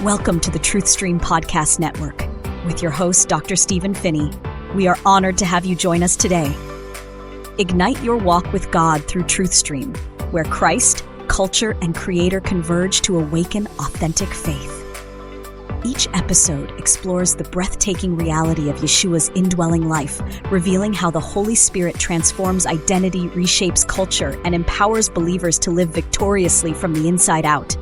Welcome to the Truthstream Podcast Network with your host, Dr. Stephen Phinney. We are honored to have you join us today. Ignite your walk with God through Truthstream, where Christ, culture, and Creator converge to awaken authentic faith. Each episode explores the breathtaking reality of Yeshua's indwelling life, revealing how the Holy Spirit transforms identity, reshapes culture, and empowers believers to live victoriously from the inside out.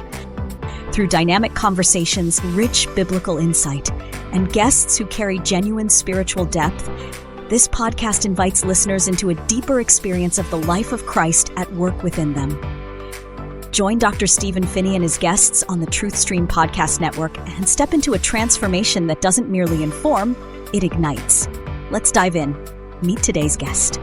Through dynamic conversations, rich biblical insight, and guests who carry genuine spiritual depth, this podcast invites listeners into a deeper experience of the life of Christ at work within them. Join Dr. Stephen Phinney and his guests on the Truthstream Podcast Network and step into a transformation that doesn't merely inform, it ignites. Let's dive in. Meet today's guest.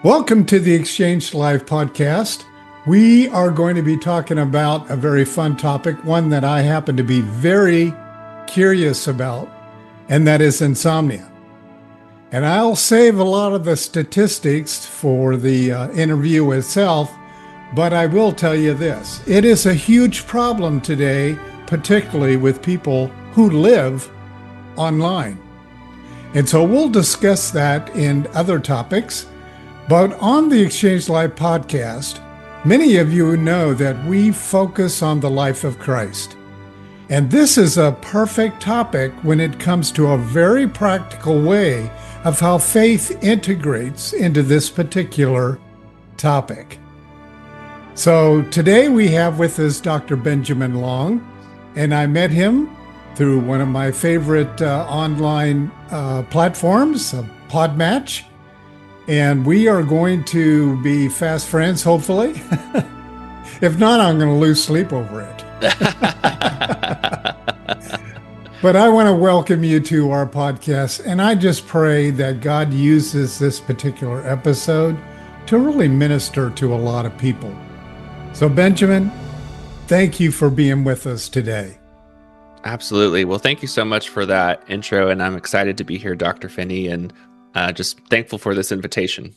Welcome to the Exchange Live podcast. We are going to be talking about a very fun topic, one that I happen to be very curious about, and that is insomnia. And I'll save a lot of the statistics for the interview itself, but I will tell you this. It is a huge problem today, particularly with people who live online. And so we'll discuss that in other topics. But on the Exchange Live podcast, many of you know that we focus on the life of Christ. And this is a perfect topic when it comes to a very practical way of how faith integrates into this particular topic. So today we have with us Dr. Benjamin Long, and I met him through one of my favorite online platforms, Podmatch. And we are going to be fast friends, hopefully. If not, I'm going to lose sleep over it. But I want to welcome you to our podcast. And I just pray that God uses this particular episode to really minister to a lot of people. So, Benjamin, thank you for being with us today. Absolutely. Well, thank you so much for that intro. And I'm excited to be here, Dr. Phinney, and just thankful for this invitation.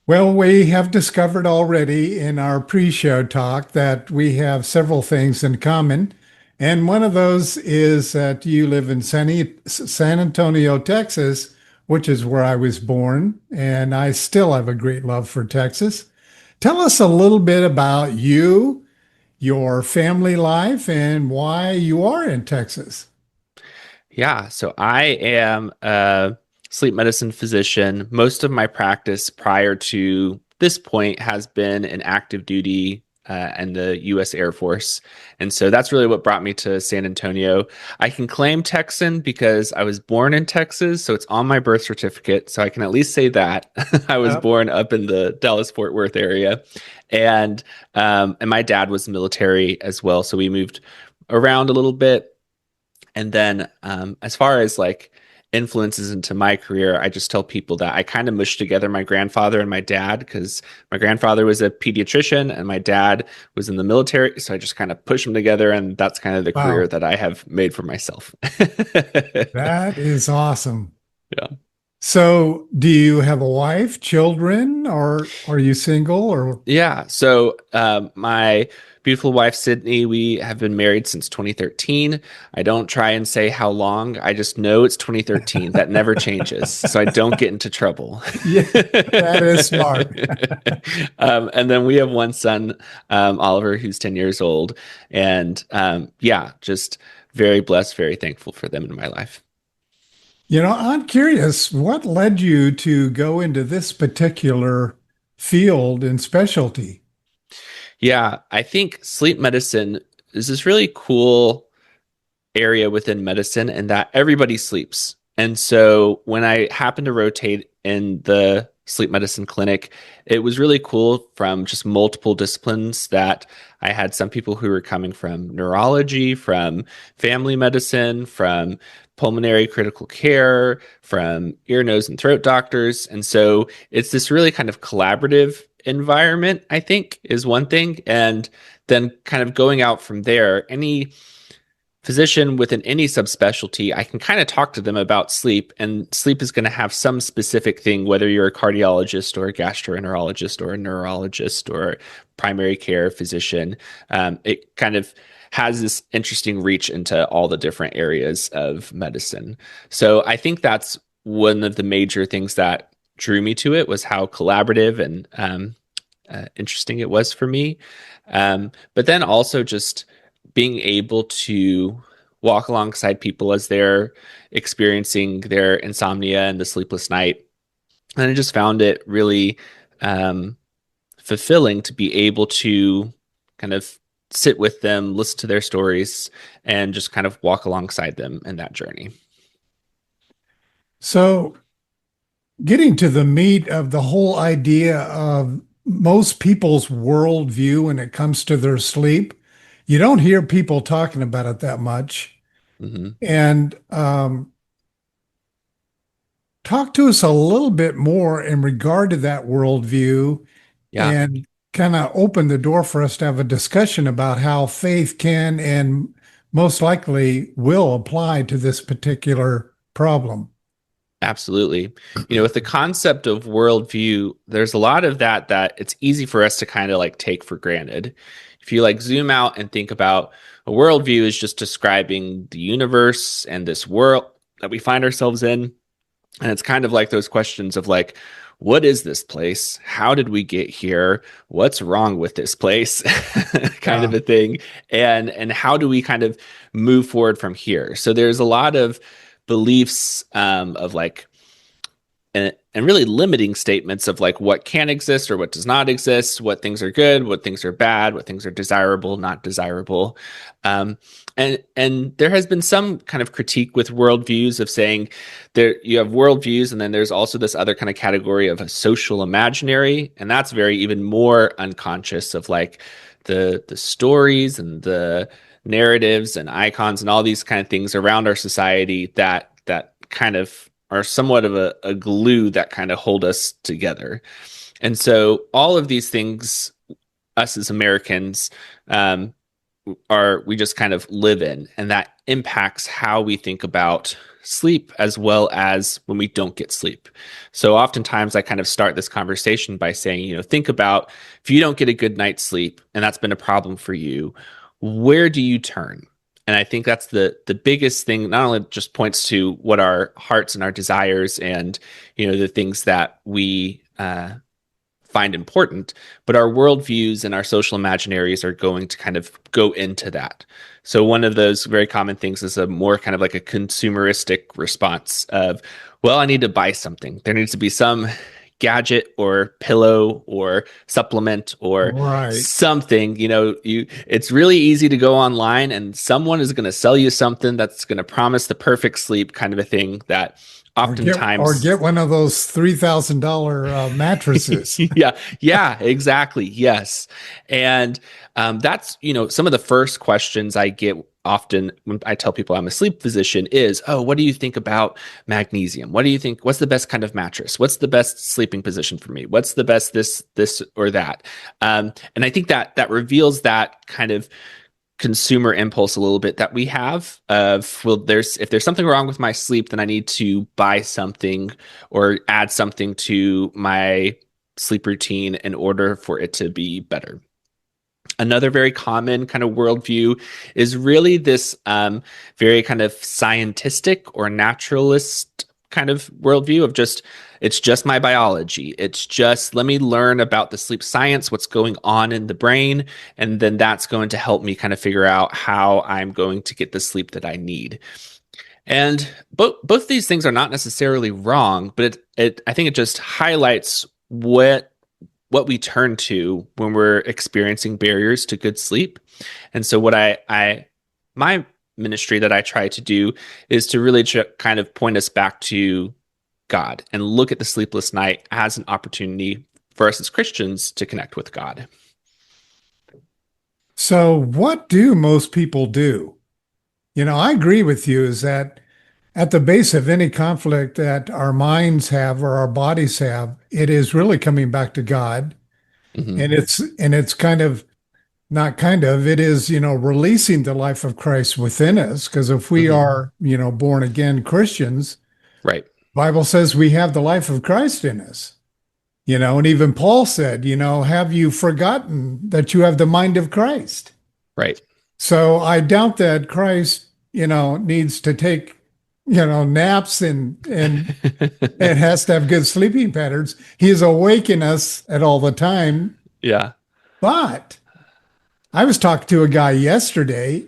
Well, we have discovered already in our pre-show talk that we have several things in common. And one of those is that you live in San Antonio, Texas, which is where I was born. And I still have a great love for Texas. Tell us a little bit about you, your family life, and why you are in Texas. Yeah, so I am a sleep medicine physician. Most of my practice prior to this point has been in active duty and the U.S. Air Force. And so that's really what brought me to San Antonio. I can claim Texan because I was born in Texas, so it's on my birth certificate. So I can at least say that. I was born up in the Dallas-Fort Worth area. And my dad was military as well, so we moved around a little bit. And then as far as like influences into my career, I just tell people that I kind of mushed together my grandfather and my dad because my grandfather was a pediatrician and my dad was in the military. So I just kind of push them together, and that's kind of the career that I have made for myself. That is awesome. Yeah. So do you have a wife, children, or are you single? Or Yeah. So my beautiful wife, Sydney, we have been married since 2013. I don't try and say how long. I just know it's 2013. That never changes. So I don't get into trouble. Yeah, that is smart. And then we have one son, Oliver, who's 10 years old. And just very blessed, very thankful for them in my life. You know, I'm curious, what led you to go into this particular field and specialty? Yeah, I think sleep medicine is this really cool area within medicine in that everybody sleeps. And so when I happened to rotate in the sleep medicine clinic, it was really cool from just multiple disciplines that I had some people who were coming from neurology, from family medicine, from pulmonary critical care, from ear, nose, and throat doctors. And so it's this really kind of collaborative environment, I think, is one thing. And then kind of going out from there, any physician within any subspecialty, I can kind of talk to them about sleep, and sleep is going to have some specific thing, whether you're a cardiologist or a gastroenterologist or a neurologist or primary care physician. It kind of has this interesting reach into all the different areas of medicine. So I think that's one of the major things that drew me to it, was how collaborative and interesting it was for me. But then also just being able to walk alongside people as they're experiencing their insomnia and the sleepless night. And I just found it really fulfilling to be able to kind of sit with them, listen to their stories, and just kind of walk alongside them in that journey. So, getting to the meat of the whole idea of most people's worldview when it comes to their sleep, you don't hear people talking about it that much. Mm-hmm. And talk to us a little bit more in regard to that worldview, and kind of open the door for us to have a discussion about how faith can and most likely will apply to this particular problem. Absolutely. With the concept of worldview, there's a lot of that it's easy for us to kind of like take for granted. If you like zoom out and think about a worldview is just describing the universe and this world that we find ourselves in. And it's kind of like those questions of like, what is this place? How did we get here? What's wrong with this place? kind of a thing. And how do we kind of move forward from here? So there's a lot of beliefs of like, and really limiting statements of like what can exist or what does not exist, what things are good, what things are bad, what things are desirable, not desirable. And there has been some kind of critique with worldviews of saying there you have worldviews, and then there's also this other kind of category of a social imaginary, and that's very even more unconscious of like the stories and the narratives and icons and all these kind of things around our society that kind of are somewhat of a glue that kind of hold us together. And so all of these things, us as Americans, we just kind of live in, and that impacts how we think about sleep as well as when we don't get sleep. So oftentimes I kind of start this conversation by saying, think about if you don't get a good night's sleep and that's been a problem for you, where do you turn? And I think that's the biggest thing. Not only just points to what our hearts and our desires and the things that we find important, but our worldviews and our social imaginaries are going to kind of go into that. So one of those very common things is a more kind of like a consumeristic response of, well, I need to buy something. There needs to be some gadget or pillow or supplement or something. It's really easy to go online and someone is going to sell you something that's going to promise the perfect sleep, kind of a thing that oftentimes or get one of those $3,000 mattresses. yeah, exactly. Yes. And that's some of the first questions I get often when I tell people I'm a sleep physician is, what do you think about magnesium? What do you think? What's the best kind of mattress? What's the best sleeping position for me? What's the best this or that? And I think that reveals that kind of consumer impulse a little bit that we have of, well, if there's something wrong with my sleep, then I need to buy something or add something to my sleep routine in order for it to be better. Another very common kind of worldview is really this very kind of scientistic or naturalist kind of worldview of it's just my biology. It's just, let me learn about the sleep science, what's going on in the brain, and then that's going to help me kind of figure out how I'm going to get the sleep that I need. And both these things are not necessarily wrong, but I think it just highlights what we turn to when we're experiencing barriers to good sleep. And so what my ministry that I try to do is to really kind of point us back to God and look at the sleepless night as an opportunity for us as Christians to connect with God. So what do most people do? I agree with you is that at the base of any conflict that our minds have or our bodies have, it is really coming back to God. Mm-hmm. And it's kind of not kind of, it is, releasing the life of Christ within us. Because if we Hmm. are, born again Christians, Right. Bible says we have the life of Christ in us. And even Paul said, have you forgotten that you have the mind of Christ? Right. So I doubt that Christ, needs to take, naps and has to have good sleeping patterns. He is awakening us at all the time. Yeah. But I was talking to a guy yesterday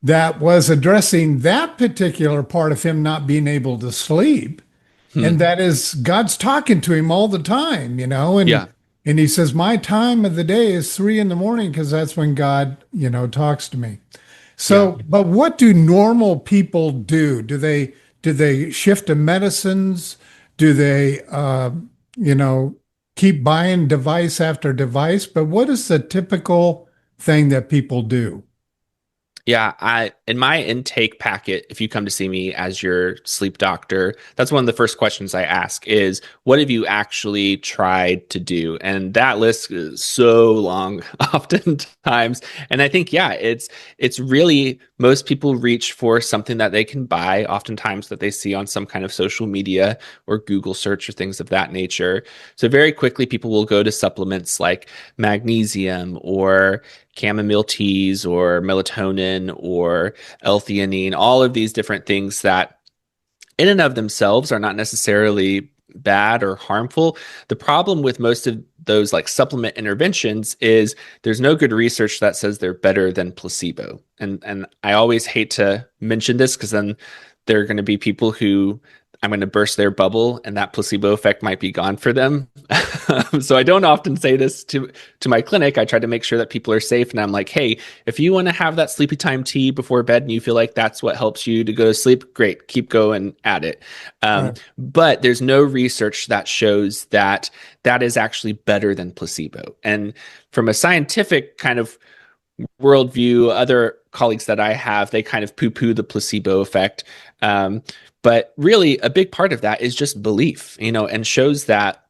that was addressing that particular part of him not being able to sleep. And Hmm. that is God's talking to him all the time, and Yeah. and he says, my time of the day is 3 a.m. because that's when God, talks to me. Yeah. So, but what do normal people do? Do they shift to medicines? Do they you know, keep buying device after device? But what is the typical thing that people do? Yeah, I in my intake packet, if you come to see me as your sleep doctor, that's one of the first questions I ask is, what have you actually tried to do? And that list is so long oftentimes. And I think, yeah, it's really most people reach for something that they can buy, oftentimes that they see on some kind of social media or Google search or things of that nature. So very quickly people will go to supplements like magnesium or chamomile teas or melatonin or L-theanine, all of these different things that in and of themselves are not necessarily bad or harmful. The problem with most of those like supplement interventions is there's no good research that says they're better than placebo. And I always hate to mention this because then there are going to be people who I'm going to burst their bubble and that placebo effect might be gone for them. So I don't often say this to my clinic. I try to make sure that people are safe and I'm like, hey, if you want to have that sleepy time tea before bed and you feel like that's what helps you to go to sleep, great, keep going at it. Right. But there's no research that shows that that is actually better than placebo. And from a scientific kind of worldview, other colleagues that I have, they kind of poo-poo the placebo effect. But really, a big part of that is just belief, and shows that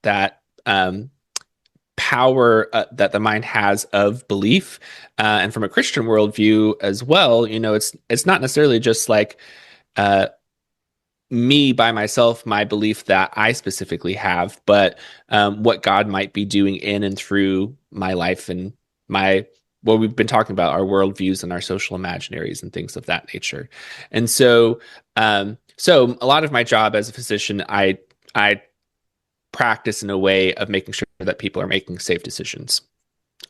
power that the mind has of belief, and from a Christian worldview as well. It's not necessarily just like me by myself, my belief that I specifically have, but what God might be doing in and through my life and my what we've been talking about, our worldviews and our social imaginaries and things of that nature. And so a lot of my job as a physician, I practice in a way of making sure that people are making safe decisions.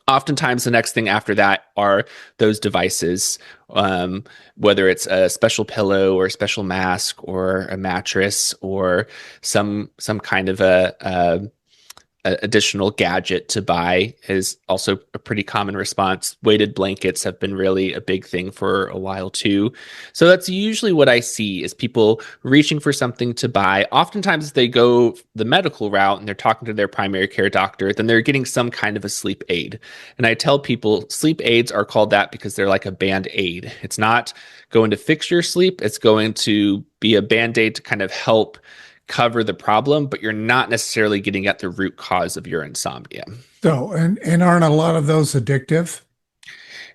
Oftentimes, the next thing after that are those devices, whether it's a special pillow or a special mask or a mattress or some kind of a additional gadget to buy is also a pretty common response. Weighted blankets have been really a big thing for a while too. So that's usually what I see is people reaching for something to buy. Oftentimes they go the medical route and they're talking to their primary care doctor, then they're getting some kind of a sleep aid. And I tell people sleep aids are called that because they're like a band-aid. It's not going to fix your sleep, it's going to be a band-aid to kind of help cover the problem, but you're not necessarily getting at the root cause of your insomnia. So, and aren't a lot of those addictive?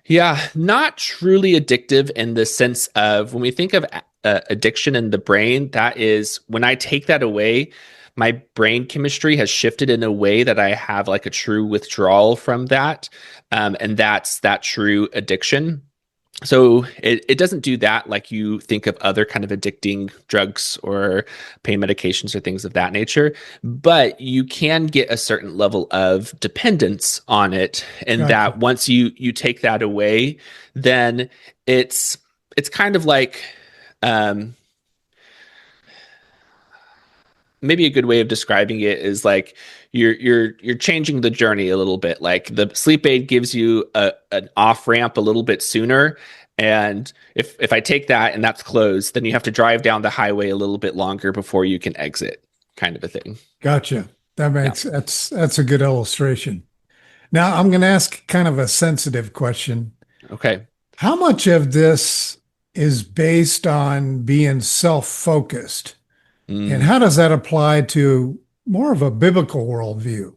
Yeah, not truly addictive in the sense of when we think of addiction in the brain, that is when I take that away, my brain chemistry has shifted in a way that I have like a true withdrawal from that. And that's that true addiction. So it doesn't do that like you think of other kind of addicting drugs or pain medications or things of that nature, but you can get a certain level of dependence on it. And Gotcha. that once you take that away, then it's kind of like um, maybe a good way of describing it is like you're changing the journey a little bit. Like the sleep aid gives you an off ramp a little bit sooner, and if I take that and that's closed, then you have to drive down the highway a little bit longer before you can exit, kind of a thing. Gotcha. That Yeah. makes that's a good illustration. Now I'm going to ask kind of a sensitive question. Okay. How much of this is based on being self-focused? And Mm. how does that apply to more of a biblical worldview?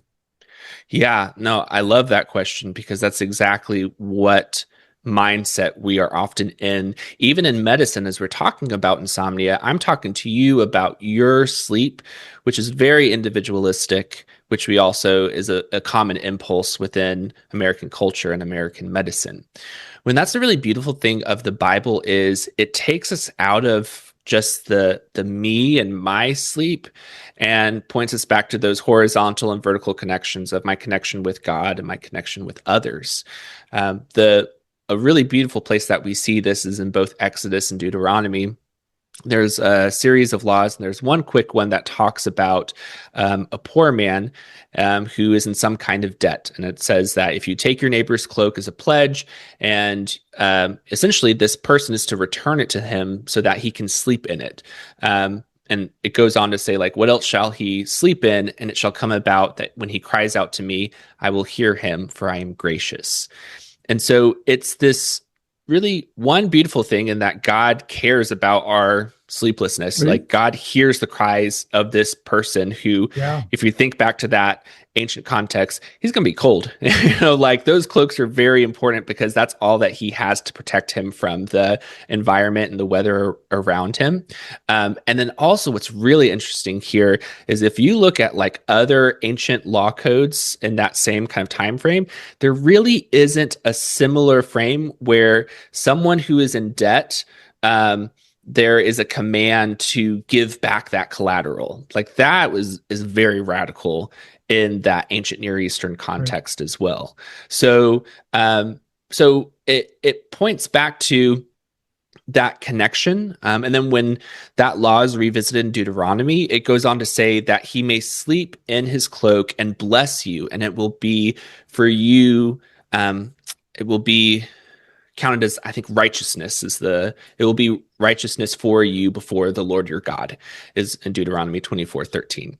Yeah, no, I love that question because that's exactly what mindset we are often in. Even in medicine, as we're talking about insomnia, I'm talking to you about your sleep, which is very individualistic, which we also is a common impulse within American culture and American medicine. When that's the really beautiful thing of the Bible is it takes us out of just the me and my sleep and points us back to those horizontal and vertical connections of my connection with God and my connection with others. The A really beautiful place that we see this is in both Exodus and Deuteronomy. There's a series of laws, and there's one quick one that talks about a poor man who is in some kind of debt. And it says that if you take your neighbor's cloak as a pledge, and essentially this person is to return it to him so that he can sleep in it. And it goes on to say, like, what else shall he sleep in? And it shall come about that when he cries out to me, I will hear him, for I am gracious. And so it's this really one beautiful thing in that God cares about our sleeplessness. Really? Like God hears the cries of this person who, Yeah. if you think back to that ancient context, he's going to be cold. Like those cloaks are very important because that's all that he has to protect him from the environment and the weather around him. And then also what's really interesting here is if you look at like other ancient law codes in that same kind of time frame, there really isn't a similar frame where someone who is in debt, there is a command to give back that collateral. Like that is very radical in that ancient Near Eastern context as well. So, so it points back to that connection. And then when that law is revisited in Deuteronomy, it goes on to say that he may sleep in his cloak and bless you, and it will be for you. It will be counted as, I think, righteousness it will be righteousness for you before the Lord your God, is in Deuteronomy 24:13.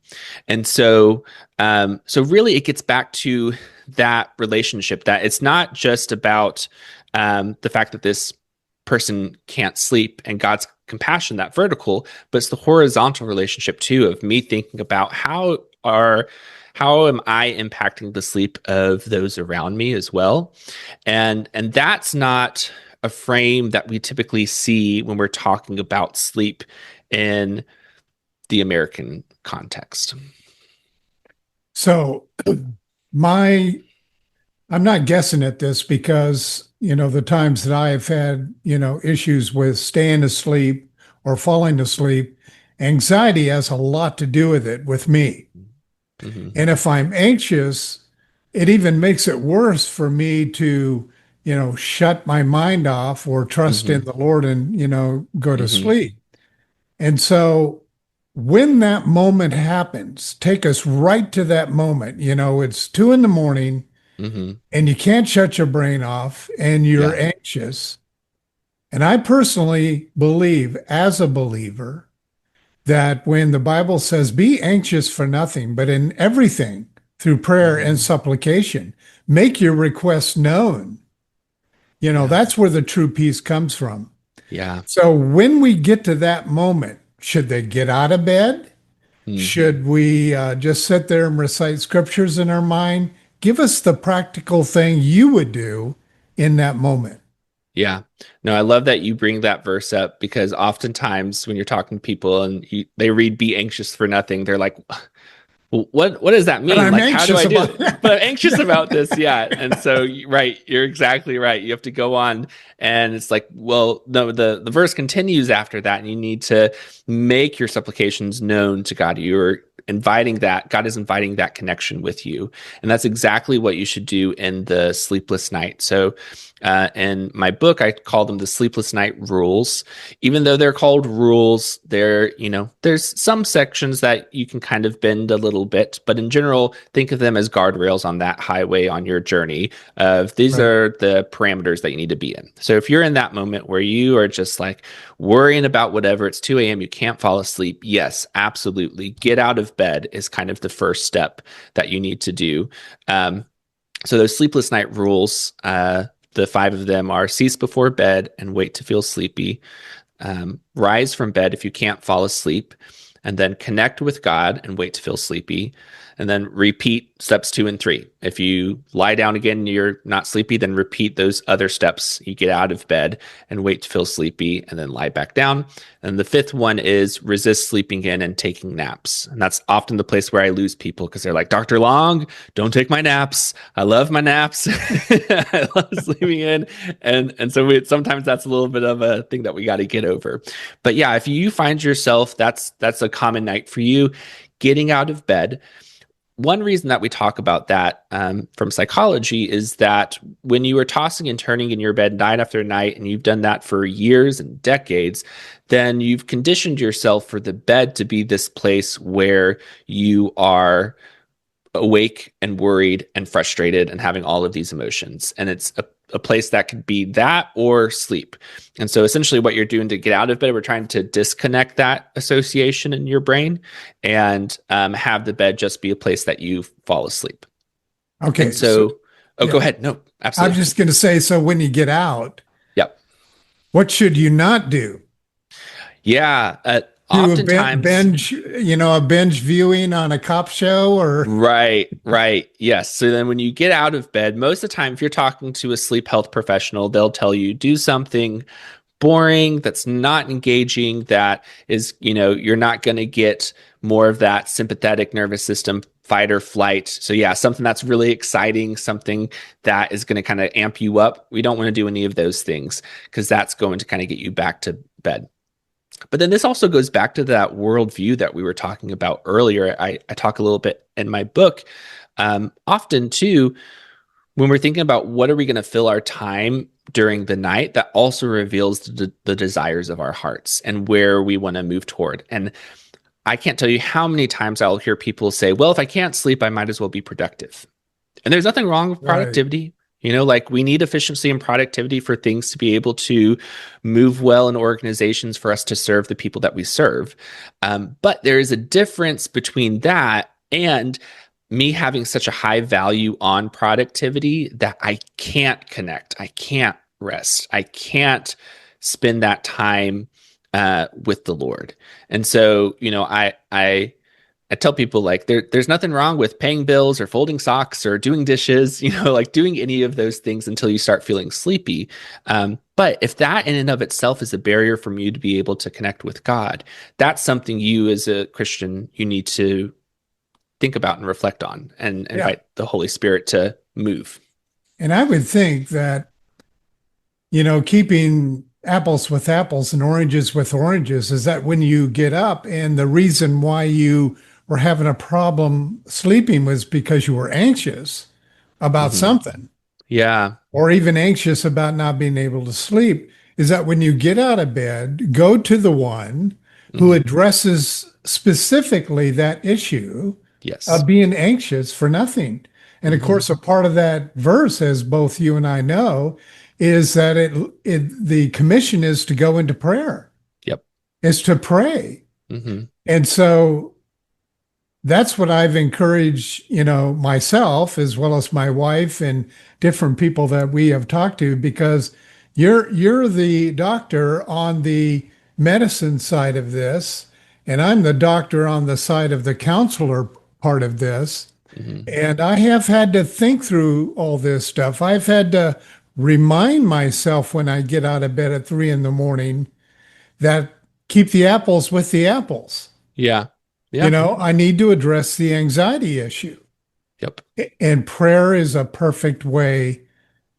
And so really it gets back to that relationship, that it's not just about the fact that this person can't sleep and God's compassion, that vertical, but it's the horizontal relationship too, of me thinking about how am I impacting the sleep of those around me as well? And that's not a frame that we typically see when we're talking about sleep in the American context. So I'm not guessing at this because, the times that I have had, issues with staying asleep or falling asleep, anxiety has a lot to do with it with me. Mm-hmm. And if I'm anxious, it even makes it worse for me to, shut my mind off or trust in the Lord and, go to sleep. And so when that moment happens, take us right to that moment. It's 2 a.m. and you can't shut your brain off and you're anxious. And I personally believe, as a believer, that when the Bible says, be anxious for nothing, but in everything through prayer and supplication, make your requests known. That's where the true peace comes from. Yeah. So when we get to that moment, should they get out of bed? Should we just sit there and recite scriptures in our mind? Give us the practical thing you would do in that moment. Yeah. No, I love that you bring that verse up, because oftentimes when you're talking to people and they read "be anxious for nothing," they're like, well, what does that mean? Like, how do I do it? But I'm anxious about this. Yeah. And so, right, you're exactly right. You have to go on, and it's like, well, no, the verse continues after that, and you need to make your supplications known to God. You're inviting that, God is inviting that connection with you. And that's exactly what you should do in the sleepless night. So in my book, I call them the sleepless night rules. Even though they're called rules, there's some sections that you can kind of bend a little bit, but in general, think of them as guardrails on that highway on your journey of these are the parameters that you need to be in. So if you're in that moment where you are just like worrying about whatever, it's 2 a.m., you can't fall asleep. Yes, absolutely. Get out of bed is kind of the first step that you need to do. So those sleepless night rules, the 5 of them are: cease before bed and wait to feel sleepy. Rise from bed if you can't fall asleep. and then connect with God and wait to feel sleepy, and then repeat steps 2 and 3. If you lie down again and you're not sleepy, then repeat those other steps. You get out of bed and wait to feel sleepy, and then lie back down. And the 5th one is resist sleeping in and taking naps. And that's often the place where I lose people, because they're like, Dr. Long, don't take my naps. I love my naps. I love sleeping in. And so sometimes that's a little bit of a thing that we got to get over. But yeah, if you find yourself, that's a common night for you, getting out of bed. One reason that we talk about that from psychology is that when you are tossing and turning in your bed night after night, and you've done that for years and decades, then you've conditioned yourself for the bed to be this place where you are awake and worried and frustrated and having all of these emotions. And it's a place that could be that or sleep. And so essentially what you're doing to get out of bed, we're trying to disconnect that association in your brain and have the bed just be a place that you fall asleep. Okay. And so yeah. Go ahead. No, absolutely. I'm just going to say, so when you get out, yep. What should you not do? Yeah. Oftentimes a binge viewing on a cop show or right. Yes. So then when you get out of bed, most of the time, if you're talking to a sleep health professional, they'll tell you do something boring, that's not engaging, that is, you're not going to get more of that sympathetic nervous system fight or flight. So yeah, something that's really exciting, something that is going to kind of amp you up. We don't want to do any of those things, because that's going to kind of get you back to bed. But then this also goes back to that worldview that we were talking about earlier. I talk a little bit in my book. Often too, when we're thinking about what are we going to fill our time during the night, that also reveals the desires of our hearts and where we want to move toward. And I can't tell you how many times I'll hear people say, well, if I can't sleep, I might as well be productive. And there's nothing wrong with productivity. Right. We need efficiency and productivity for things to be able to move well in organizations, for us to serve the people that we serve. But there is a difference between that and me having such a high value on productivity that I can't connect. I can't rest. I can't spend that time with the Lord. And so, I tell people, like, there's nothing wrong with paying bills or folding socks or doing dishes, doing any of those things until you start feeling sleepy. But if that in and of itself is a barrier for you to be able to connect with God, that's something you as a Christian, you need to think about and reflect on and invite the Holy Spirit to move. And I would think that, keeping apples with apples and oranges with oranges is that when you get up, and the reason why you were having a problem sleeping was because you were anxious about something. Yeah. Or even anxious about not being able to sleep, is that when you get out of bed, go to the one who addresses specifically that issue of being anxious for nothing. And of course, a part of that verse, as both you and I know, is that the commission is to go into prayer. Yep. It's to pray. And so that's what I've encouraged, myself, as well as my wife and different people that we have talked to, because you're the doctor on the medicine side of this, and I'm the doctor on the side of the counselor part of this. And I have had to think through all this stuff. I've had to remind myself when I get out of bed at 3 a.m. that keep the apples with the apples. Yeah. I need to address the anxiety issue. Yep. And prayer is a perfect way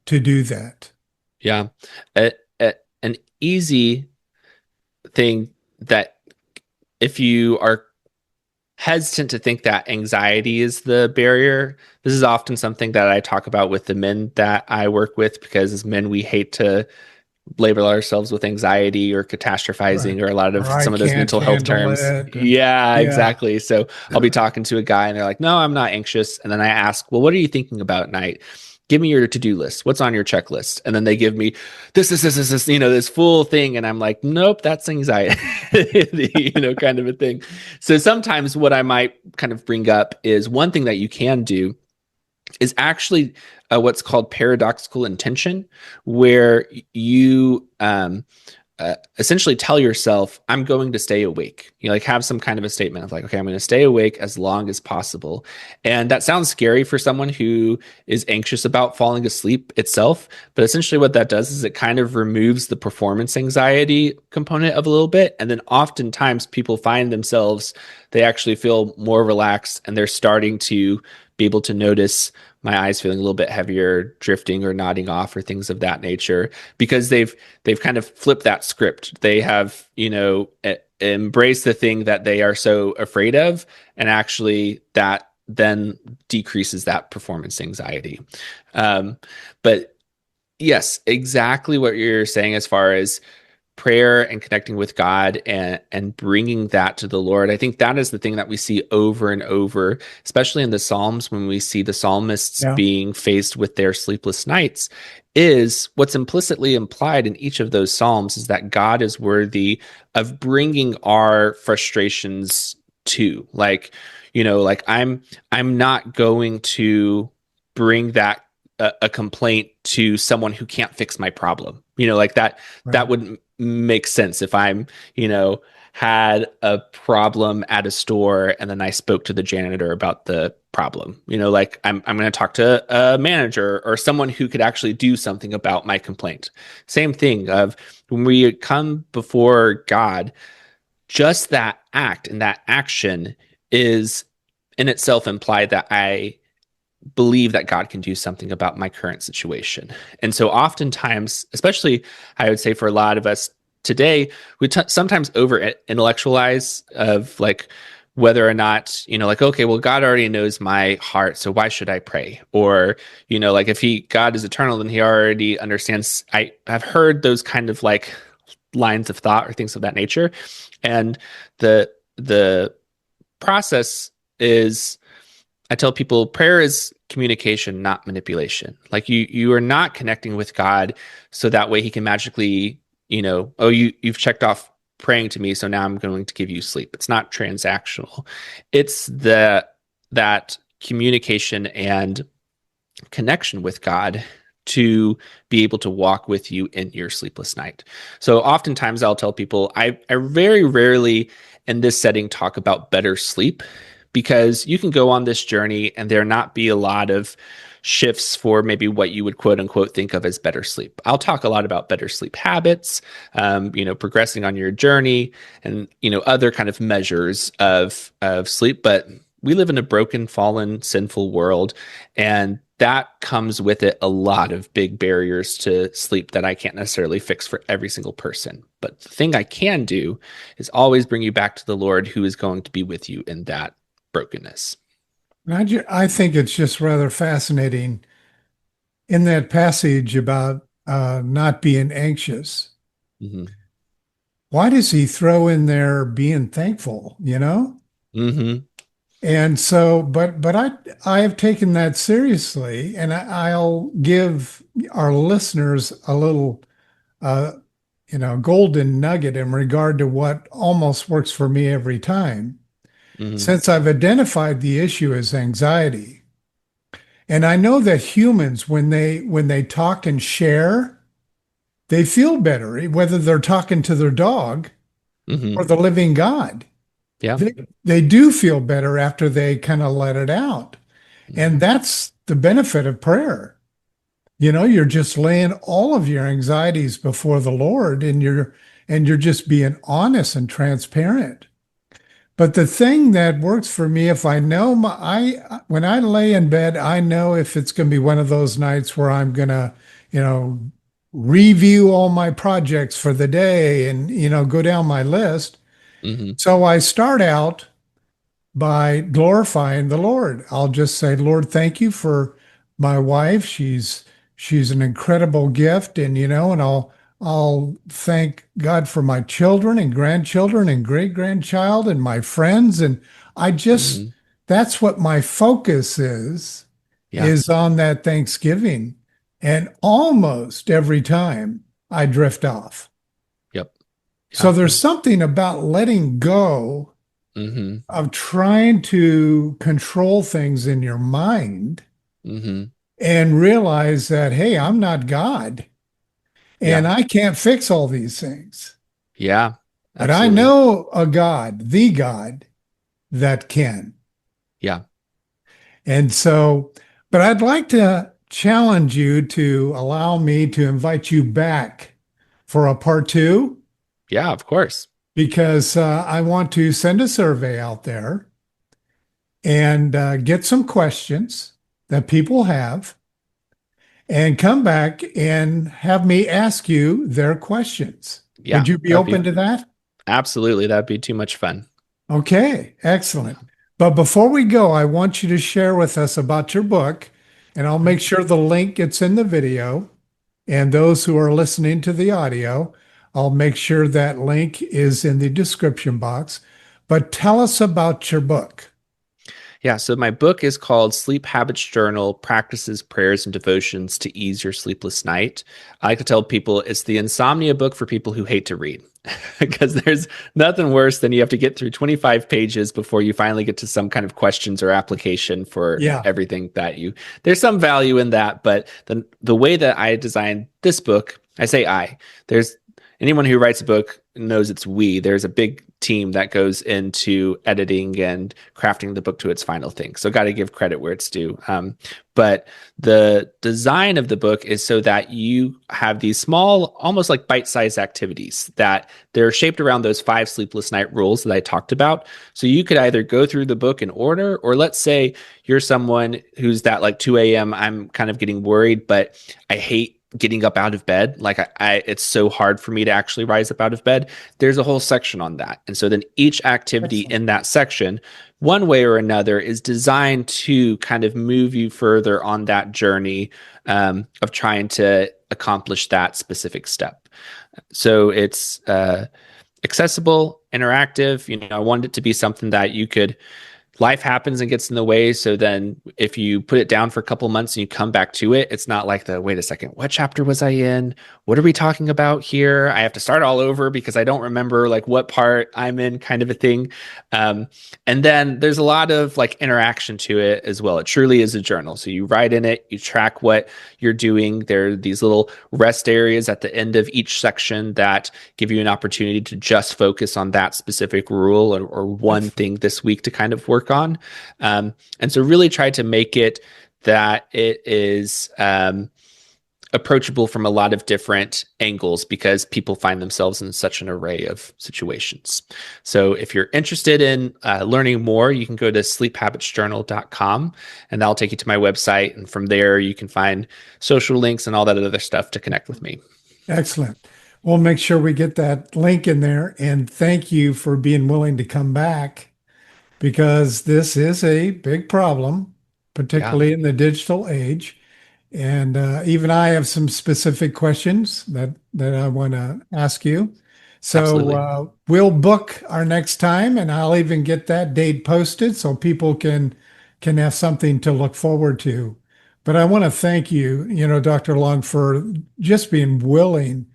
to do that. Yeah. An easy thing that, if you are hesitant to think that anxiety is the barrier, this is often something that I talk about with the men that I work with, because as men, we hate to label ourselves with anxiety or catastrophizing or a lot of some of those mental health terms. Yeah, exactly. So I'll be talking to a guy and they're like, no, I'm not anxious. And then I ask, well, what are you thinking about at night? Give me your to-do list. What's on your checklist? And then they give me this, this full thing. And I'm like, nope, that's anxiety, kind of a thing. So sometimes what I might kind of bring up is one thing that you can do is actually what's called paradoxical intention, where you essentially tell yourself, I'm going to stay awake. You know, like have some kind of a statement of like, okay, I'm going to stay awake as long as possible. And that sounds scary for someone who is anxious about falling asleep itself. But essentially what that does is it kind of removes the performance anxiety component of a little bit. And then oftentimes people find themselves, they actually feel more relaxed and they're starting to be able to notice my eyes feeling a little bit heavier, drifting or nodding off or things of that nature, because they've kind of flipped that script. They have, embraced the thing that they are so afraid of, and actually that then decreases that performance anxiety. But yes, exactly what you're saying as far as prayer and connecting with God and bringing that to the Lord. I think that is the thing that we see over and over, especially in the Psalms, when we see the psalmists being faced with their sleepless nights, is what's implicitly implied in each of those Psalms is that God is worthy of bringing our frustrations to. Like, like I'm not going to bring that a complaint to someone who can't fix my problem. Like that, Right. That wouldn't make sense if I'm, had a problem at a store and then I spoke to the janitor about the problem. Like I'm going to talk to a manager or someone who could actually do something about my complaint. Same thing of when we come before God, just that act and that action is in itself implied that I believe that God can do something about my current situation. And so oftentimes, especially I would say for a lot of us today, we sometimes over intellectualize of like whether or not, like, okay, well, God already knows my heart, so why should I pray? Or, like if God is eternal, then he already understands. I've heard those kind of like lines of thought or things of that nature. And the process is, I tell people prayer is communication, not manipulation. Like you are not connecting with God so that way he can magically, you've checked off praying to me, so now I'm going to give you sleep. It's not transactional. It's that communication and connection with God to be able to walk with you in your sleepless night. So oftentimes I'll tell people I very rarely in this setting talk about better sleep, because you can go on this journey and there not be a lot of shifts for maybe what you would quote unquote think of as better sleep. I'll talk a lot about better sleep habits, progressing on your journey and, other kind of measures of sleep. But we live in a broken, fallen, sinful world, and that comes with it a lot of big barriers to sleep that I can't necessarily fix for every single person. But the thing I can do is always bring you back to the Lord, who is going to be with you in that brokenness. I think it's just rather fascinating in that passage about not being anxious. Mm-hmm. Why does he throw in there being thankful, Mm-hmm. And so, but I have taken that seriously, and I'll give our listeners a little, golden nugget in regard to what almost works for me every time. Mm-hmm. Since I've identified the issue as anxiety, and I know that humans, when they talk and share, they feel better, whether they're talking to their dog Mm-hmm. or the living God. Yeah. They do feel better after they kind of let it out. Mm-hmm. And that's the benefit of prayer. You're just laying all of your anxieties before the Lord, and you're just being honest and transparent. But the thing that works for me, if I know when I lay in bed, I know if it's going to be one of those nights where I'm going to, review all my projects for the day and, go down my list. Mm-hmm. So I start out by glorifying the Lord. I'll just say, Lord, thank you for my wife. She's an incredible gift, and I'll thank God for my children and grandchildren and great grandchild and my friends. And I just, Mm-hmm. that's what my focus is on that Thanksgiving. And almost every time I drift off. Yep. Yeah. So there's something about letting go Mm-hmm. of trying to control things in your mind Mm-hmm. and realize that, hey, I'm not God. And Yeah. I can't fix all these things. Yeah. But I Absolutely. know a God, the God that can. Yeah. And so, but I'd like to challenge you to allow me to invite you back for a part two, Yeah, of course. because I want to send a survey out there and get some questions that people have and come back and have me ask you their questions. Yeah. Would you be That'd be open to that? absolutely. That'd be too much fun. Okay, excellent. But before we go, I want you to share with us about your book, and I'll make sure the link gets in the video. And those who are listening to the audio, I'll make sure that link is in the description box. But tell us about your book. Yeah, so my book is called Sleep Habits Journal: Practices, Prayers, and Devotions to Ease Your Sleepless Night. I like to tell people it's the insomnia book for people who hate to read, because there's nothing worse than you have to get through 25 pages before you finally get to some kind of questions or application for Yeah, everything that you. There's some value in that, but the way that I designed this book, I say there's anyone who writes a book knows it's we. There's a big team that goes into editing and crafting the book to its final thing. So got to give credit where it's due. But the design of the book is so that you have these small, almost like bite-sized activities that they're shaped around those 5 sleepless night rules that I talked about. So you could either go through the book in order, or let's say you're someone who's that like 2 a.m. I'm kind of getting worried, but I hate getting up out of bed. Like it's so hard for me to actually rise up out of bed. There's a whole section on that. And so then each activity excellent. in that section, one way or another, is designed to kind of move you further on that journey of trying to accomplish that specific step. So it's accessible, interactive. I wanted it to be something that you could, life happens and gets in the way. So then if you put it down for a couple months and you come back to it, it's not like wait a second, what chapter was I in? What are we talking about here? I have to start all over because I don't remember like what part I'm in, kind of a thing. And then there's a lot of like interaction to it as well. It truly is a journal. So you write in it, you track what you're doing. There are these little rest areas at the end of each section that give you an opportunity to just focus on that specific rule or one thing this week to kind of work on. And so really try to make it that it is approachable from a lot of different angles, because people find themselves in such an array of situations. So if you're interested in learning more, you can go to sleephabitsjournal.com, and that'll take you to my website. And from there, you can find social links and all that other stuff to connect with me. Excellent. We'll make sure we get that link in there. And thank you for being willing to come back, because this is a big problem, particularly in the digital age. And even I have some specific questions that I want to ask you. So we'll book our next time, and I'll even get that date posted so people can have something to look forward to. But I want to thank you, Dr. Long, for just being willing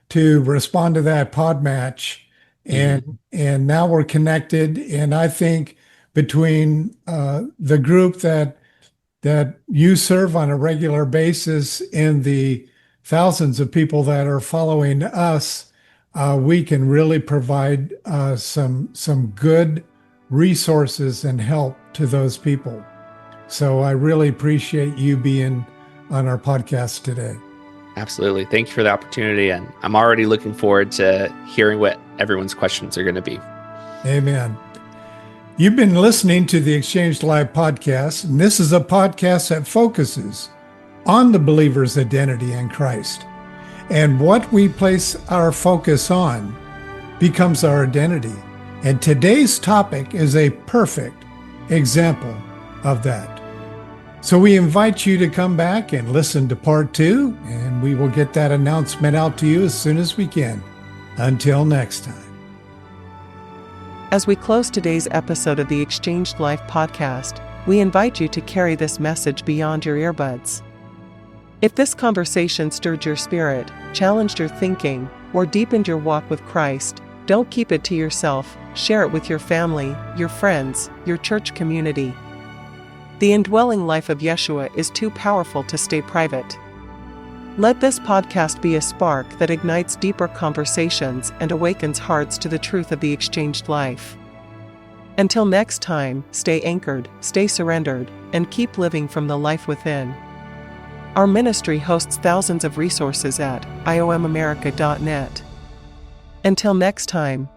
to respond to that pod match. And now we're connected. And I think between the group that you serve on a regular basis and the thousands of people that are following us, we can really provide some good resources and help to those people. So I really appreciate you being on our podcast today. Absolutely. Thank you for the opportunity. And I'm already looking forward to hearing what everyone's questions are going to be. Amen. You've been listening to the Exchange Live podcast, and this is a podcast that focuses on the believer's identity in Christ. And what we place our focus on becomes our identity. And today's topic is a perfect example of that. So we invite you to come back and listen to part 2, and we will get that announcement out to you as soon as we can. Until next time. As we close today's episode of the Exchanged Life podcast, we invite you to carry this message beyond your earbuds. If this conversation stirred your spirit, challenged your thinking, or deepened your walk with Christ, don't keep it to yourself. Share it with your family, your friends, your church community. The indwelling life of Yeshua is too powerful to stay private. Let this podcast be a spark that ignites deeper conversations and awakens hearts to the truth of the exchanged life. Until next time, stay anchored, stay surrendered, and keep living from the life within. Our ministry hosts thousands of resources at iomamerica.net. Until next time,